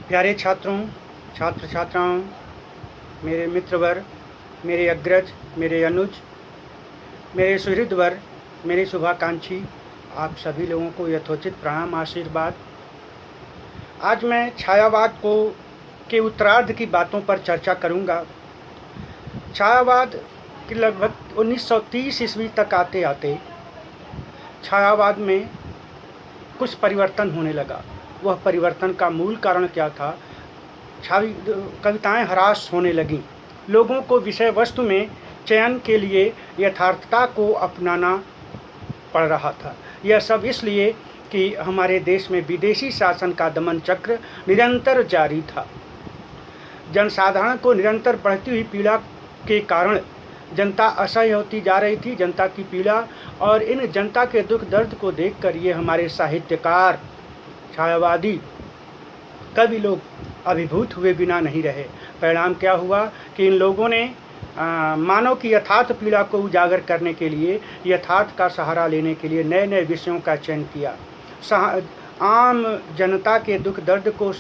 प्यारे छात्रों, छात्र छात्राओं, मेरे मित्रवर्ग, मेरे अग्रज, मेरे अनुज, मेरे सुहृद वर्ग, मेरे शुभाकांक्षी, आप सभी लोगों को यथोचित प्रणाम आशीर्वाद। आज मैं छायावाद को के उत्तरार्ध की बातों पर चर्चा करूंगा। छायावाद की लगभग 1930 ईस्वी तक आते आते छायावाद में कुछ परिवर्तन होने लगा। वह परिवर्तन का मूल कारण क्या था? कविताएं ह्रास होने लगीं। लोगों को विषय वस्तु में चयन के लिए यथार्थता को अपनाना पड़ रहा था। यह सब इसलिए कि हमारे देश में विदेशी शासन का दमन चक्र निरंतर जारी था। जनसाधारण को निरंतर बढ़ती हुई पीड़ा के कारण जनता असह्य होती जा रही थी। जनता की पीड़ा और इन जनता के दुख दर्द को देखकर ये हमारे साहित्यकार, छायावादी कवि लोग अभिभूत हुए बिना नहीं रहे। परिणाम क्या हुआ कि इन लोगों ने मानव की यथार्थ पीड़ा को उजागर करने के लिए, यथार्थ का सहारा लेने के लिए नए नए विषयों का चयन किया। आम जनता के दुख दर्द को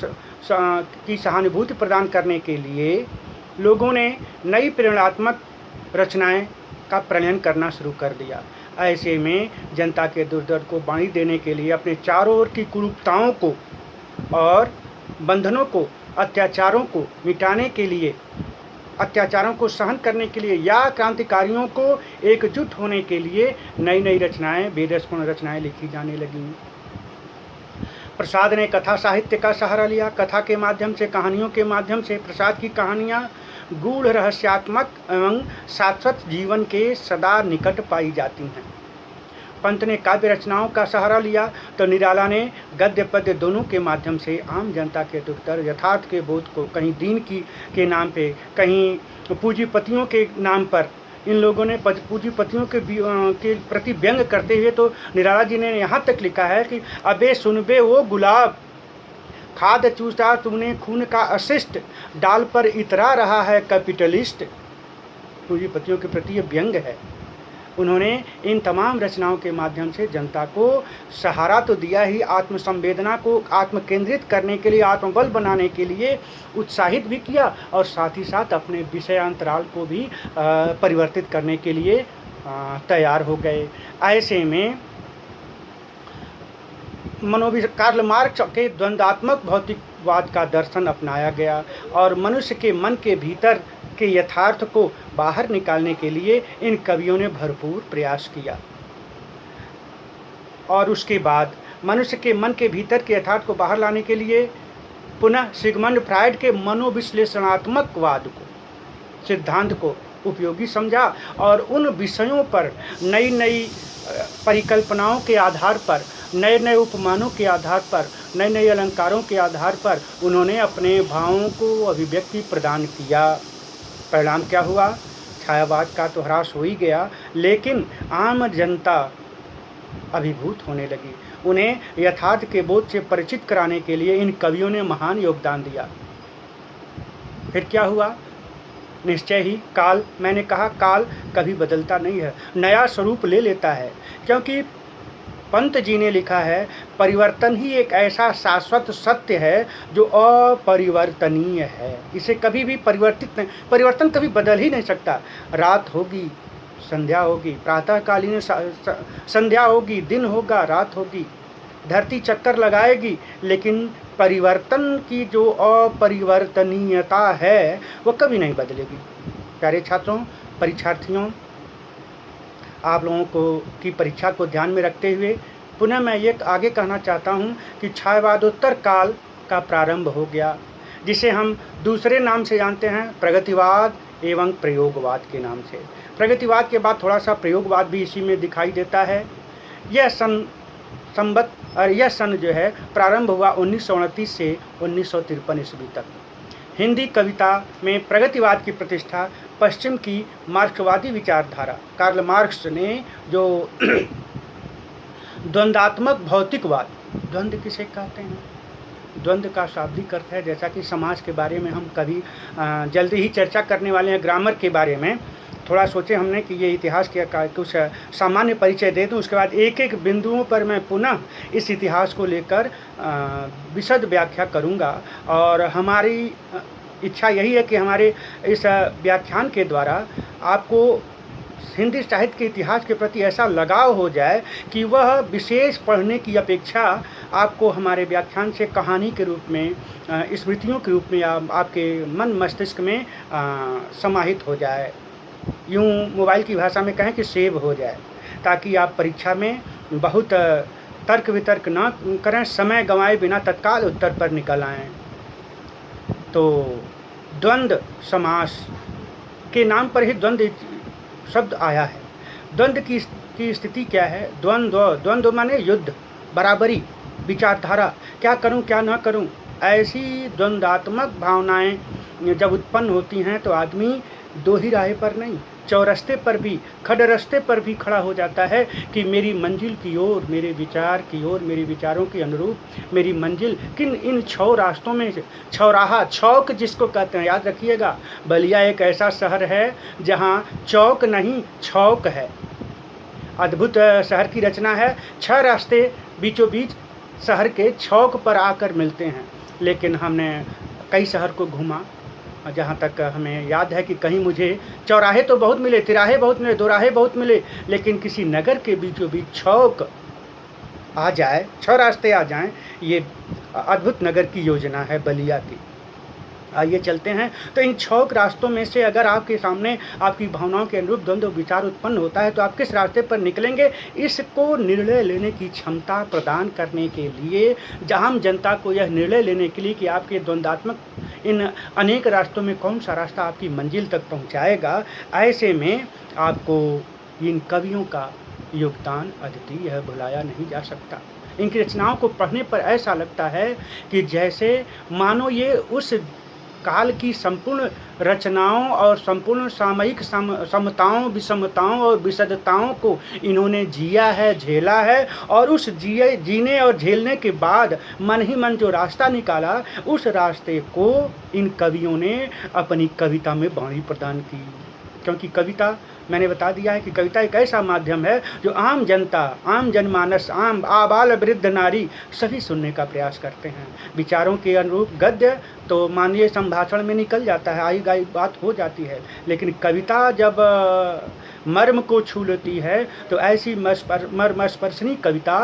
की सहानुभूति प्रदान करने के लिए लोगों ने नई प्रेरणात्मक रचनाएं का प्रणयन करना शुरू कर दिया। ऐसे में जनता के दुख दर्द को वाणी देने के लिए, अपने चारों ओर की कुरूपताओं को और बंधनों को, अत्याचारों को मिटाने के लिए, अत्याचारों को सहन करने के लिए या क्रांतिकारियों को एकजुट होने के लिए नई नई रचनाएं, वेदपूर्ण रचनाएं लिखी जाने लगीं। प्रसाद ने कथा साहित्य का सहारा लिया। कथा के माध्यम से, कहानियों के माध्यम से प्रसाद की कहानियां गूढ़, रहस्यात्मक एवं शाश्वत जीवन के सदा निकट पाई जाती हैं। पंत ने काव्य रचनाओं का सहारा लिया तो निराला ने गद्य पद्य दोनों के माध्यम से आम जनता के दुख दर्द, यथार्थ के बोध को कहीं दीन के नाम पे, कहीं पूंजीपतियों के नाम पर, इन लोगों ने पूंजीपतियों के प्रति व्यंग करते हुए तो निराला जी ने यहाँ तक लिखा है कि अबे सुनबे वो गुलाब, खाद चूसा तुमने खून का अशिष्ट, डाल पर इतरा रहा है कैपिटलिस्ट। पूंजीपतियों के प्रति ये व्यंग है। उन्होंने इन तमाम रचनाओं के माध्यम से जनता को सहारा तो दिया ही, आत्मसंवेदना को आत्म केंद्रित करने के लिए, आत्मबल बनाने के लिए उत्साहित भी किया और साथ ही साथ अपने विषयांतराल को भी परिवर्तित करने के लिए तैयार हो गए। ऐसे में कार्ल मार्क्स के द्वंद्वात्मक भौतिकवाद का दर्शन अपनाया गया और मनुष्य के मन के भीतर के यथार्थ को बाहर निकालने के लिए इन कवियों ने भरपूर प्रयास किया। और उसके बाद मनुष्य के मन के भीतर के यथार्थ को बाहर लाने के लिए पुनः सिगमंड फ्रायड के मनोविश्लेषणात्मक वाद को, सिद्धांत को उपयोगी समझा और उन विषयों पर नई नई परिकल्पनाओं के आधार पर, नए नए उपमानों के आधार पर, नए नए अलंकारों के आधार पर उन्होंने अपने भावों को अभिव्यक्ति प्रदान किया। परिणाम क्या हुआ? छायावाद का तो ह्रास हो ही गया, लेकिन आम जनता अभिभूत होने लगी। उन्हें यथार्थ के बोध से परिचित कराने के लिए इन कवियों ने महान योगदान दिया। फिर क्या हुआ? निश्चय ही काल, मैंने कहा काल कभी बदलता नहीं है, नया स्वरूप ले लेता है। क्योंकि पंत जी ने लिखा है, परिवर्तन ही एक ऐसा शाश्वत सत्य है जो अपरिवर्तनीय है। इसे कभी भी परिवर्तन कभी बदल ही नहीं सकता। रात होगी, संध्या होगी, प्रातःकालीन संध्या होगी, दिन होगा, रात होगी, धरती चक्कर लगाएगी, लेकिन परिवर्तन की जो अपरिवर्तनीयता है वो कभी नहीं बदलेगी। प्यारे छात्रों, परीक्षार्थियों, आप लोगों को की परीक्षा को ध्यान में रखते हुए पुनः मैं ये आगे कहना चाहता हूँ कि छायावादोत्तर काल का प्रारंभ हो गया, जिसे हम दूसरे नाम से जानते हैं, प्रगतिवाद एवं प्रयोगवाद के नाम से। प्रगतिवाद के बाद थोड़ा सा प्रयोगवाद भी इसी में दिखाई देता है। यह सन जो है प्रारंभ हुआ 1929 से 1953 ईस्वी तक। हिंदी कविता में प्रगतिवाद की प्रतिष्ठा पश्चिम की मार्क्सवादी विचारधारा, कार्ल मार्क्स ने जो द्वंद्वात्मक भौतिकवाद, द्वंद्व किसे कहते हैं? द्वंद्व का शाब्दिक अर्थ है, जैसा कि समाज के बारे में हम कभी जल्दी ही चर्चा करने वाले हैं, ग्रामर के बारे में, थोड़ा सोचे हमने कि ये इतिहास का कुछ सामान्य परिचय दे दूं, उसके बाद एक-एक बिंदुओं पर मैं पुनः इस इतिहास को लेकर विशद व्याख्या करूंगा। और हमारी इच्छा यही है कि हमारे इस व्याख्यान के द्वारा आपको हिंदी साहित्य के इतिहास के प्रति ऐसा लगाव हो जाए कि वह विशेष पढ़ने की अपेक्षा आपको हमारे व्याख्यान से कहानी के रूप में, स्मृतियों के रूप में आपके मन मस्तिष्क में समाहित हो जाए। यूँ मोबाइल की भाषा में कहें कि सेव हो जाए, ताकि आप परीक्षा में बहुत तर्क वितर्क न करें, समय गंवाए बिना तत्काल उत्तर पर निकल आएँ। तो द्वंद्व समास के नाम पर ही द्वंद्व शब्द आया है। द्वंद्व की स्थिति क्या है? द्वंद्व माने युद्ध, बराबरी, विचारधारा, क्या करूं क्या ना करूं। ऐसी द्वंद्वात्मक भावनाएं जब उत्पन्न होती हैं तो आदमी दो ही राह पर नहीं, चौरस्ते पर भी, खड़रस्ते पर भी खड़ा हो जाता है कि मेरी मंजिल की ओर, मेरे विचार की ओर, मेरे विचारों के अनुरूप मेरी मंजिल किन इन 6 रास्तों में से चौराहा, चौक जिसको कहते हैं, याद रखिएगा। बलिया एक ऐसा शहर है जहाँ चौक नहीं छौक है। अद्भुत शहर की रचना है। 6 रास्ते बीचों बीच शहर के चौक पर आकर मिलते हैं। लेकिन हमने कई शहर को घूमा, जहाँ तक हमें याद है कि कहीं मुझे चौराहे तो बहुत मिले, तिराहे बहुत मिले, दोराहे बहुत मिले, लेकिन किसी नगर के बीचों बीच चौक आ जाए, 6 रास्ते आ जाएं, ये अद्भुत नगर की योजना है बलिया की। आइए चलते हैं। तो इन 6 रास्तों में से अगर आपके सामने आपकी भावनाओं के अनुरूप द्वंद्व विचार उत्पन्न होता है तो आप किस रास्ते पर निकलेंगे, इसको निर्णय लेने की क्षमता प्रदान करने के लिए, आम जनता को यह निर्णय लेने के लिए कि आपके द्वंद्वात्मक इन अनेक रास्तों में कौन सा रास्ता आपकी मंजिल तक पहुंचाएगा, ऐसे में आपको इन कवियों का योगदान अद्वितीय है, भुलाया नहीं जा सकता। इनकी रचनाओं को पढ़ने पर ऐसा लगता है कि जैसे मानो ये उस काल की संपूर्ण रचनाओं और संपूर्ण सामयिक समताओं, विषमताओं और विशदताओं को इन्होंने जिया है, झेला है, और उस जीने और झेलने के बाद मन ही मन जो रास्ता निकाला, उस रास्ते को इन कवियों ने अपनी कविता में वाणी प्रदान की। क्योंकि कविता, मैंने बता दिया है कि कविता एक ऐसा माध्यम है जो आम जनता, आम जनमानस, आम आबाल वृद्ध नारी सभी सुनने का प्रयास करते हैं। विचारों के अनुरूप गद्य तो मानवीय संभाषण में निकल जाता है, आई गई बात हो जाती है, लेकिन कविता जब मर्म को छू लेती है तो ऐसी मर्मस्पर्शनी कविता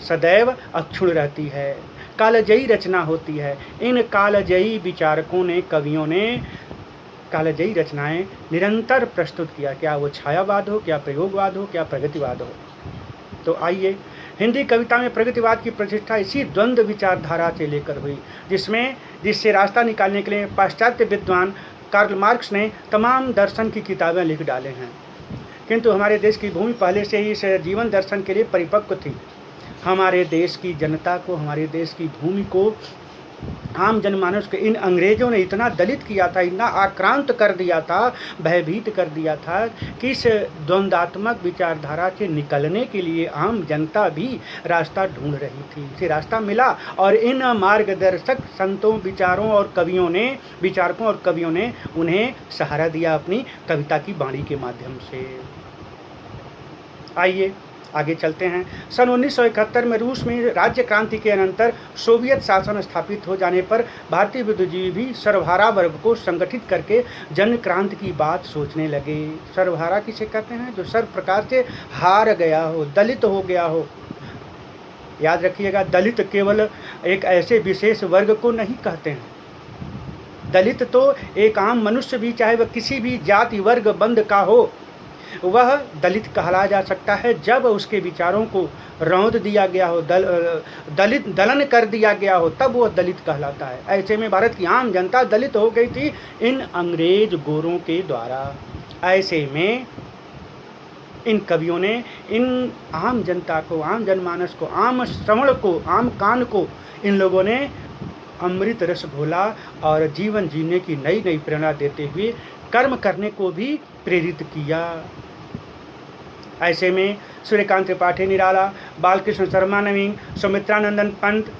सदैव अक्षुण्ण रहती है, कालजयी रचना होती है। इन कालजयी विचारकों ने, कवियों ने कालजयी रचनाएं निरंतर प्रस्तुत किया, क्या वो छायावाद हो, क्या प्रयोगवाद हो, क्या प्रगतिवाद हो। तो आइए, हिंदी कविता में प्रगतिवाद की प्रतिष्ठा इसी द्वंद्व विचारधारा से लेकर हुई, जिससे रास्ता निकालने के लिए पाश्चात्य विद्वान कार्ल मार्क्स ने तमाम दर्शन की किताबें लिख डाले हैं। किंतु हमारे देश की भूमि पहले से ही इस जीवन दर्शन के लिए परिपक्व थी। हमारे देश की जनता को, हमारे देश की भूमि को, आम जनमानस को इन अंग्रेजों ने इतना दलित किया था, इतना आक्रांत कर दिया था, भयभीत कर दिया था कि इस द्वंद्वात्मक विचारधारा से निकलने के लिए आम जनता भी रास्ता ढूंढ रही थी। इसे रास्ता मिला और इन मार्गदर्शक संतों, विचारकों और कवियों ने उन्हें सहारा दिया अपनी कविता की वाणी के माध्यम से। आइए आगे चलते हैं। सन 1971 में रूस में राज्य क्रांति के अनंतर सोवियत शासन स्थापित हो जाने पर भारतीय बुद्धिजीवी भी सर्वहारा वर्ग को संगठित करके जन क्रांति की बात सोचने लगे। सर्वहारा किसे कहते हैं? जो सर्व प्रकार से हार गया हो, दलित हो गया हो। याद रखिएगा, दलित केवल एक ऐसे विशेष वर्ग को नहीं कहते हैं। दलित तो एक आम मनुष्य भी, चाहे वह किसी भी जाति वर्ग बंद का हो, वह दलित कहलाया जा सकता है जब उसके विचारों को रौंद दिया गया हो, दलन कर दिया गया हो, तब वह दलित कहलाता है। ऐसे में भारत की आम जनता दलित हो गई थी इन अंग्रेज गोरों के द्वारा। ऐसे में इन कवियों ने इन आम जनता को, आम जनमानस को, आम श्रवण को, आम कान को इन लोगों ने अमृत रस घोला और जीवन जीने की नई नई प्रेरणा देते हुए कर्म करने को भी प्रेरित किया। ऐसे में सूर्यकांत त्रिपाठी निराला, बालकृष्ण शर्मा नवीन, सुमित्रानंदन पंत,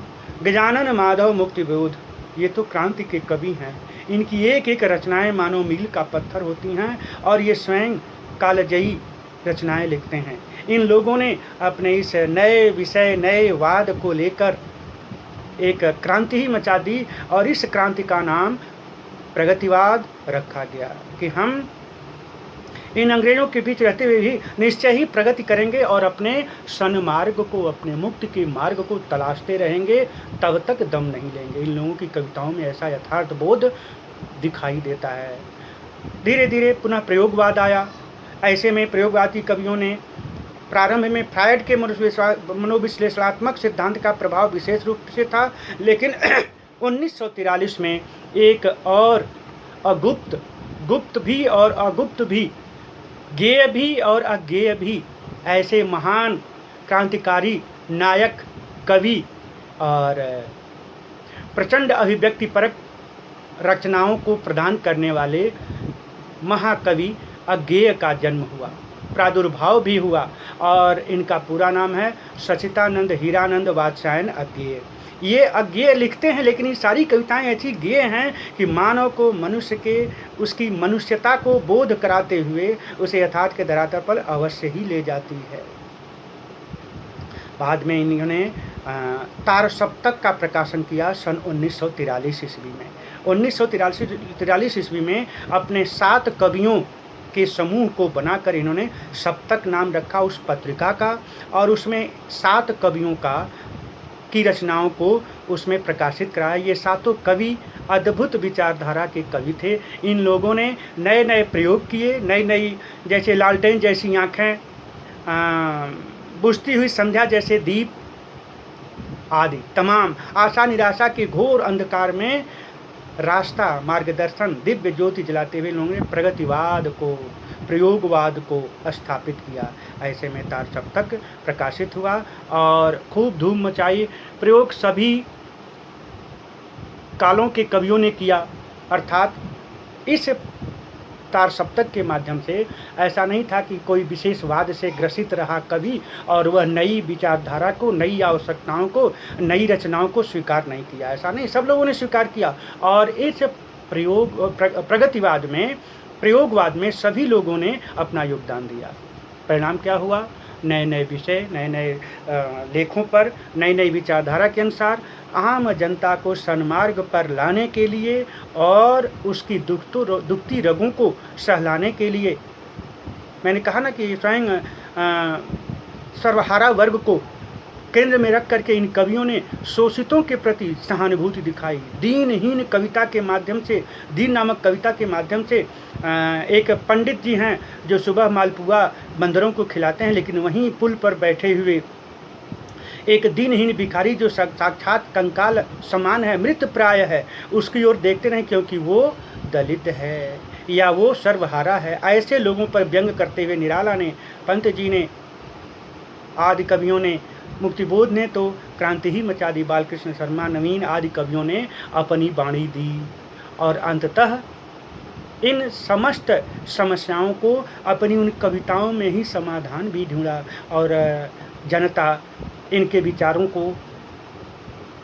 गजानन माधव मुक्तिबोध, ये तो क्रांति के कवि हैं। इनकी एक एक रचनाएं मानो मील का पत्थर होती हैं और ये स्वयं कालजयी रचनाएं लिखते हैं। इन लोगों ने अपने इस नए विषय, नए वाद को लेकर एक क्रांति ही मचा दी और इस क्रांति का नाम प्रगतिवाद रखा गया कि हम इन अंग्रेजों के बीच रहते हुए भी निश्चय ही प्रगति करेंगे और अपने सन्मार्ग को, अपने मुक्ति के मार्ग को तलाशते रहेंगे, तब तक दम नहीं लेंगे। इन लोगों की कविताओं में ऐसा यथार्थ बोध दिखाई देता है। धीरे धीरे पुनः प्रयोगवाद आया। ऐसे में प्रयोगवादी कवियों ने प्रारंभ में फ्रायड के मनोविश्लेषणात्मक सिद्धांत का प्रभाव विशेष रूप से था, लेकिन 1943 में एक और गुप्त भी और अगुप्त भी, गेय भी और अज्ञेय भी ऐसे महान क्रांतिकारी नायक, कवि और प्रचंड अभिव्यक्तिपरक रचनाओं को प्रदान करने वाले महाकवि अज्ञेय का जन्म हुआ, प्रादुर्भाव भी हुआ और इनका पूरा नाम है सच्चिदानंद हीरानंद वात्स्यायन अज्ञेय। ये अज्ञेय लिखते हैं, लेकिन ये सारी कविताएं ऐसी ज्ञेय हैं कि मानव को मनुष्य के उसकी मनुष्यता को बोध कराते हुए उसे यथार्थ के धरातल पर अवश्य ही ले जाती है। बाद में इन्होंने तार सप्तक का प्रकाशन किया सन 1943 ईस्वी में। 1943 ईस्वी में अपने 7 कवियों के समूह को बनाकर इन्होंने सप्तक नाम रखा उस पत्रिका का, और उसमें 7 कवियों की रचनाओं को उसमें प्रकाशित कराया। ये 7 कवि अद्भुत विचारधारा के कवि थे। इन लोगों ने नए नए प्रयोग किए, नई नई, जैसे लालटेन जैसी आँखें, बुझती हुई संध्या जैसे दीप आदि तमाम आशा निराशा के घोर अंधकार में रास्ता, मार्गदर्शन, दिव्य ज्योति जलाते हुए लोगों ने प्रगतिवाद को, प्रयोगवाद को स्थापित किया। ऐसे में तार सप्तक प्रकाशित हुआ और खूब धूम मचाई। प्रयोग सभी कालों के कवियों ने किया, अर्थात इस तार सप्तक के माध्यम से ऐसा नहीं था कि कोई विशेषवाद से ग्रसित रहा कवि और वह नई विचारधारा को, नई आवश्यकताओं को, नई रचनाओं को स्वीकार नहीं किया। ऐसा नहीं, सब लोगों ने स्वीकार किया और इस प्रयोगवाद में सभी लोगों ने अपना योगदान दिया। परिणाम क्या हुआ? नए नए विषय, नए नए लेखों पर, नई नई विचारधारा के अनुसार आम जनता को सन्मार्ग पर लाने के लिए और उसकी दुखती रगों को सहलाने के लिए, मैंने कहा ना कि स्वयं सर्वहारा वर्ग को केंद्र में रख करके इन कवियों ने शोषितों के प्रति सहानुभूति दिखाई। दीनहीन कविता के माध्यम से, दीन नामक कविता के माध्यम से, एक पंडित जी हैं जो सुबह मालपुआ बंदरों को खिलाते हैं, लेकिन वहीं पुल पर बैठे हुए एक दीनहीन भिखारी जो साक्षात कंकाल समान है, मृत प्राय है, उसकी ओर देखते नहीं क्योंकि वो दलित है या वो सर्वहारा है। ऐसे लोगों पर व्यंग करते हुए निराला ने, पंत जी ने, आदि कवियों ने, मुक्तिबोध ने तो क्रांति ही मचा दी। बालकृष्ण शर्मा, नवीन आदि कवियों ने अपनी वाणी दी और अंततः इन समस्त समस्याओं को अपनी उन कविताओं में ही समाधान भी ढूंढा और जनता इनके विचारों को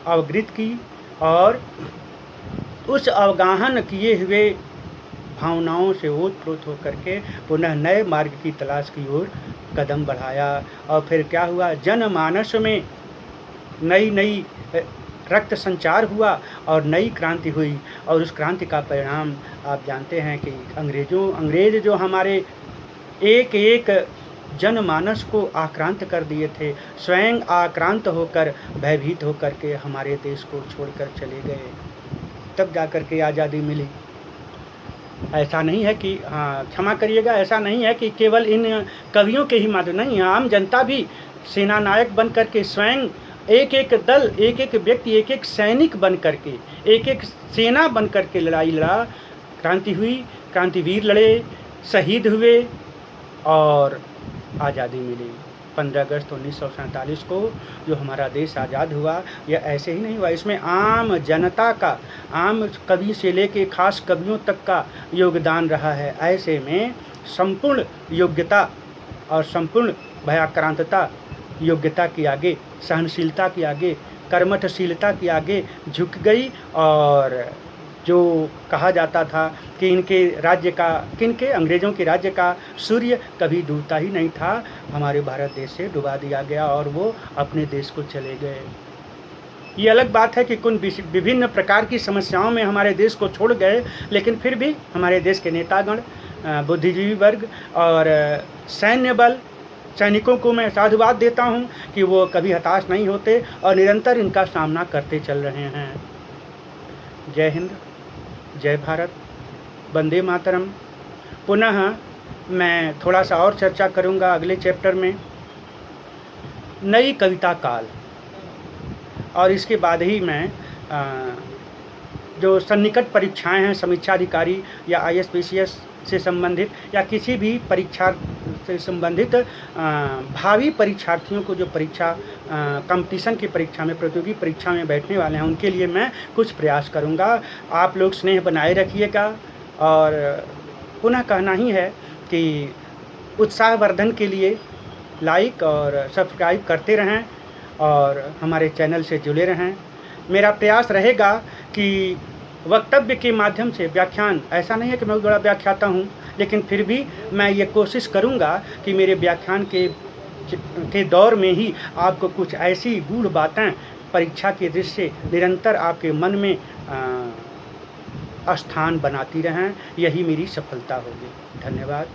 अवगत की और उस अवगाहन किए हुए भावनाओं से ओतप्रोत होकर के पुनः नए मार्ग की तलाश की ओर कदम बढ़ाया। और फिर क्या हुआ? जनमानस में नई नई रक्त संचार हुआ और नई क्रांति हुई। और उस क्रांति का परिणाम आप जानते हैं कि अंग्रेज जो हमारे एक एक जनमानस को आक्रांत कर दिए थे, स्वयं आक्रांत होकर, भयभीत होकर के हमारे देश को छोड़कर चले गए, तब जाकर के आज़ादी मिली। ऐसा नहीं है कि, क्षमा करिएगा, ऐसा नहीं है कि केवल इन कवियों के ही माध्यम, नहीं, आम जनता भी सेना नायक बन करके, स्वयं एक एक दल, एक एक व्यक्ति, एक एक सैनिक बन करके, एक एक सेना बन करके लड़ाई लड़ा, क्रांति हुई, क्रांतिवीर लड़े, शहीद हुए और आज़ादी मिली। 15 अगस्त 1947 को जो हमारा देश आज़ाद हुआ, यह ऐसे ही नहीं हुआ, इसमें आम जनता का, आम कवि से लेके खास कवियों तक का योगदान रहा है। ऐसे में संपूर्ण योग्यता और संपूर्ण भयाक्रांतता योग्यता के आगे, सहनशीलता के आगे, कर्मठशीलता के आगे झुक गई और जो कहा जाता था कि इनके अंग्रेज़ों के राज्य का सूर्य कभी डूबता ही नहीं था, हमारे भारत देश से डुबा दिया गया और वो अपने देश को चले गए। ये अलग बात है कि विभिन्न प्रकार की समस्याओं में हमारे देश को छोड़ गए, लेकिन फिर भी हमारे देश के नेतागण, बुद्धिजीवी वर्ग और सैन्य बल, सैनिकों को मैं साधुवाद देता हूँ कि वो कभी हताश नहीं होते और निरंतर इनका सामना करते चल रहे हैं। जय हिंद, जय भारत, वंदे मातरम। पुनः मैं थोड़ा सा और चर्चा करूँगा अगले चैप्टर में, नई कविता काल, और इसके बाद ही मैं जो सन्निकट परीक्षाएं हैं समीक्षा अधिकारी या ISPCS से संबंधित या किसी भी परीक्षा से संबंधित भावी परीक्षार्थियों को जो परीक्षा कंपटीशन की परीक्षा में, प्रतियोगी परीक्षा में बैठने वाले हैं, उनके लिए मैं कुछ प्रयास करूंगा। आप लोग स्नेह बनाए रखिएगा और पुनः कहना ही है कि उत्साहवर्धन के लिए लाइक और सब्सक्राइब करते रहें और हमारे चैनल से जुड़े रहें। मेरा प्रयास रहेगा कि वक्तव्य के माध्यम से व्याख्यान, ऐसा नहीं है कि मैं बड़ा व्याख्याता हूँ, लेकिन फिर भी मैं ये कोशिश करूँगा कि मेरे व्याख्यान के दौर में ही आपको कुछ ऐसी गूढ़ बातें परीक्षा के दृष्टि से निरंतर आपके मन में स्थान बनाती रहें। यही मेरी सफलता होगी। धन्यवाद।